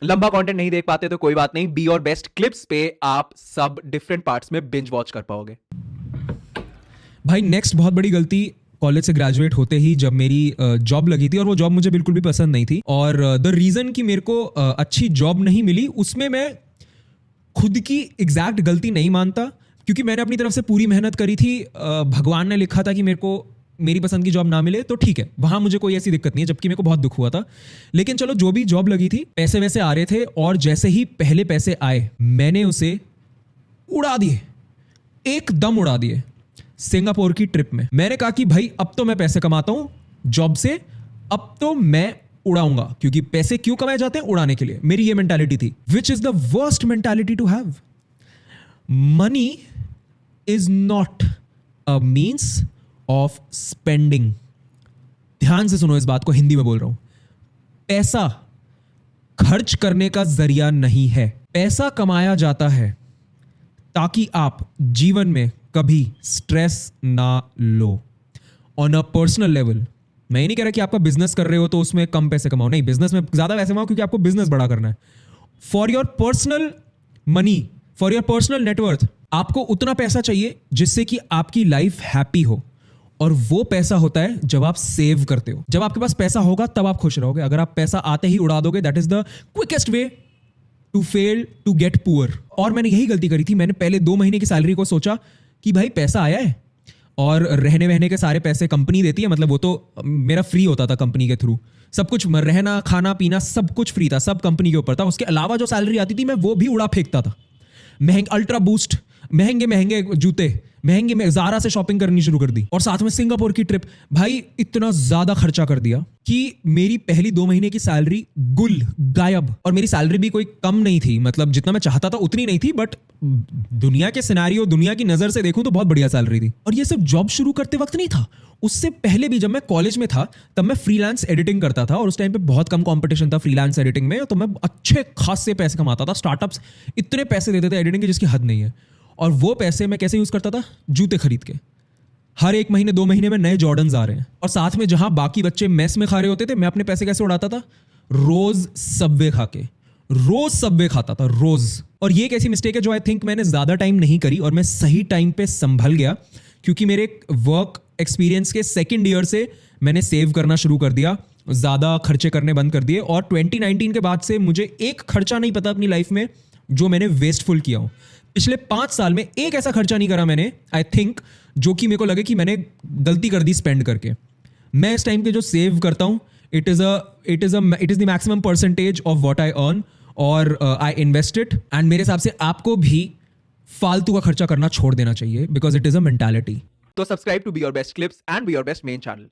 लंबा कंटेंट नहीं देख पाते तो कोई बात नहीं, बी और बेस्ट क्लिप्स पे आप सब डिफरेंट पार्ट्स में बिंज वॉच कर पाओगे। भाई नेक्स्ट बहुत बड़ी गलती कॉलेज से ग्रेजुएट होते ही जब मेरी जॉब लगी थी, और वो जॉब मुझे बिल्कुल भी पसंद नहीं थी, और द रीज़न कि मेरे को अच्छी जॉब नहीं मिली उसमें मैं खुद की एग्जैक्ट गलती नहीं मानता, क्योंकि मैंने अपनी तरफ से पूरी मेहनत करी थी। भगवान ने लिखा था कि मेरे को मेरी पसंद की जॉब ना मिले तो ठीक है, वहां मुझे कोई ऐसी दिक्कत नहीं है, जबकि मेरे को बहुत दुख हुआ था। लेकिन चलो, जो भी जॉब लगी थी, पैसे वैसे आ रहे थे, और जैसे ही पहले पैसे आए मैंने उसे उड़ा दिए, एकदम उड़ा दिए। सिंगापुर की ट्रिप में मैंने कहा कि भाई अब तो मैं पैसे कमाता हूं जॉब से, अब तो मैं उड़ाऊंगा, क्योंकि पैसे क्यों कमाए जाते हैं? उड़ाने के लिए। मेरी ये मेंटालिटी थी, which is the worst mentality to have. Money is not a means of spending. ध्यान से सुनो इस बात को, हिंदी में बोल रहा हूं। पैसा खर्च करने का जरिया नहीं है। पैसा कमाया जाता है ताकि आप जीवन में कभी स्ट्रेस ना लो। ऑन अ पर्सनल लेवल, मैं ये नहीं कह रहा कि आपका बिजनेस कर रहे हो तो उसमें कम पैसे कमाओ, नहीं, बिजनेस में ज्यादा पैसे कमाओ क्योंकि आपको बिजनेस बड़ा करना है। For your personal money, for your personal net worth, आपको उतना पैसा चाहिए जिससे कि आपकी लाइफ हैप्पी हो, और वो पैसा होता है जब आप सेव करते हो। जब आपके पास पैसा होगा तब आप खुश रहोगे। अगर आप पैसा आते ही उड़ा दोगे, that is the quickest way to fail to get poor. और मैंने यही गलती करी थी। मैंने पहले 2 महीने की सैलरी को सोचा कि भाई पैसा आया है, और रहने वहने के सारे पैसे कंपनी देती है, मतलब वो तो मेरा फ्री होता था कंपनी के थ्रू, सब कुछ, रहना खाना पीना सब कुछ फ्री था, सब कंपनी के ऊपर था। उसके अलावा जो सैलरी आती थी मैं वो भी उड़ा फेंकता था। महंगे अल्ट्रा बूस्ट, महंगे महंगे जूते, महंगे में ज़ारा से शॉपिंग करनी शुरू कर दी, और साथ में सिंगापुर की ट्रिप। भाई इतना ज्यादा खर्चा कर दिया कि मेरी पहली 2 महीने की सैलरी गुल, गायब। और मेरी सैलरी भी कोई कम नहीं थी, मतलब जितना मैं चाहता था उतनी नहीं थी, बट दुनिया के सिनेरियो, दुनिया की नजर से देखूं तो बहुत बढ़िया सैलरी थी। और ये सब जॉब शुरू करते वक्त नहीं था, उससे पहले भी जब मैं कॉलेज में था तब मैं फ्रीलांस एडिटिंग करता था, और उस टाइम पे बहुत कम कंपटीशन था फ्रीलांस एडिटिंग में, तो मैं अच्छे खासे पैसे कमाता था। स्टार्टअप्स इतने पैसे देते थे एडिटिंग के जिसकी हद नहीं है। और वो पैसे मैं कैसे यूज करता था? जूते खरीद के। हर 1 महीने 2 महीने में नए जॉर्डन्स आ रहे हैं, और साथ में जहां बाकी बच्चे मेस में खा रहे होते थे, मैं अपने पैसे कैसे उड़ाता था? रोज सबवे खा के, रोज सबवे खाता था, रोज। और ये एक ऐसी मिस्टेक है जो आई थिंक मैंने ज्यादा टाइम नहीं करी, और मैं सही टाइम पे संभल गया, क्योंकि मेरे वर्क एक्सपीरियंस के 2nd ईयर से मैंने सेव करना शुरू कर दिया, ज्यादा खर्चे करने बंद कर दिए। और 2019 के बाद से मुझे एक खर्चा नहीं पता अपनी लाइफ में जो मैंने वेस्टफुल किया हो। पिछले 5 साल में एक ऐसा खर्चा नहीं करा मैंने, आई थिंक, जो कि मेरे को लगे कि मैंने गलती कर दी स्पेंड करके। मैं इस टाइम पे जो सेव करता हूं, it is the maximum percentage of what I earn, और आई इन्वेस्ट इट। एंड मेरे हिसाब से आपको भी फालतू का खर्चा करना छोड़ देना चाहिए, because it is a mentality. तो subscribe to be your best clips and be your best main channel.